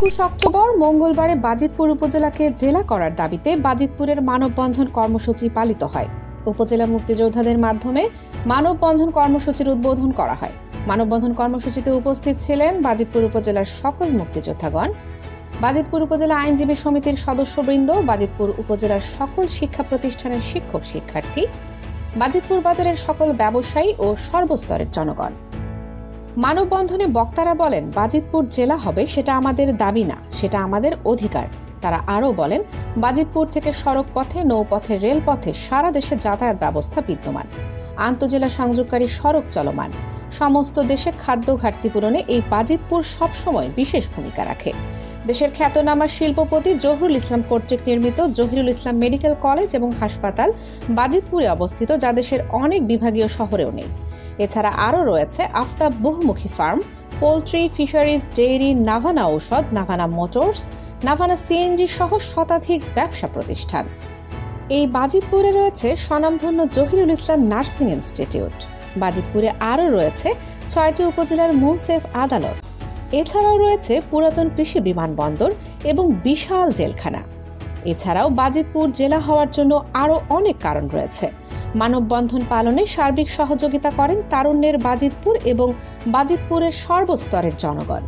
21 October মঙ্গলবারে বাজিতপুর উপজেলাকে জেলা করার দাবিতে বাজিতপুরের মানববন্ধন কর্মসূচি পালিত হয়। উপজেলা মুক্তিযোদ্ধাদের মাধ্যমে মানববন্ধন কর্মসূচির উদ্বোধন করা হয়। মানববন্ধন কর্মসূচিতে উপস্থিত ছিলেন বাজিতপুর উপজেলার সকল মুক্তিযোদ্ধাগণ, বাজিতপুর উপজেলা আইনজীবী সমিতির সদস্যবৃন্দ, বাজিতপুর উপজেলার সকল শিক্ষা প্রতিষ্ঠানের শিক্ষক শিক্ষার্থী, বাজিতপুর বাজারের সকল ব্যবসায়ী ও সর্বস্তরের জনগণ। মানববন্ধনে বক্তারা বলেন, বাজিতপুর জেলা হবে সেটা আমাদের দাবি না, সেটা আমাদের অধিকার। তারা আরও বলেন, বাজিতপুর থেকে সড়ক পথে, নৌপথে, রেলপথে সারা দেশে যাতায়াত ব্যবস্থা বিদ্যমান, আন্তজেলা সংযোগকারী সড়ক চলমান। সমস্ত দেশে খাদ্য ঘাটতি পূরণে এই বাজিতপুর সবসময় বিশেষ ভূমিকা রাখে। দেশের খ্যাতনামা শিল্পপতি জহুরুল ইসলাম কর্তৃক নির্মিত জহিরুল ইসলাম মেডিকেল কলেজ এবং হাসপাতাল বাজিতপুরে অবস্থিত, যা দেশের অনেক বিভাগীয় শহরেও নেই। এছাড়া আরও রয়েছে আফতাব বহুমুখী farm, poultry, fisheries, dairy, Navana ঔষধ, নাভানা মোটরস, নাভানা সিএনজি সহ শতাধিক ব্যবসা প্রতিষ্ঠান। এই বাজিতপুরে রয়েছে স্বনামধন্য জহিরুল ইসলাম নার্সিং ইনস্টিটিউট। বাজিতপুরে আরও রয়েছে 6টি উপজেলার মুনসেফ আদালত। এছাড়াও রয়েছে পুরাতন কৃষি বিমানবন্দর এবং বিশাল জেলখানা। এছাড়াও বাজিতপুর জেলা হওয়ার জন্য আরও অনেক কারণ রয়েছে। মানববন্ধন পালনে সার্বিক সহযোগিতা করেন তারুণ্যের বাজিতপুর এবং বাজিতপুরের সর্বস্তরের জনগণ।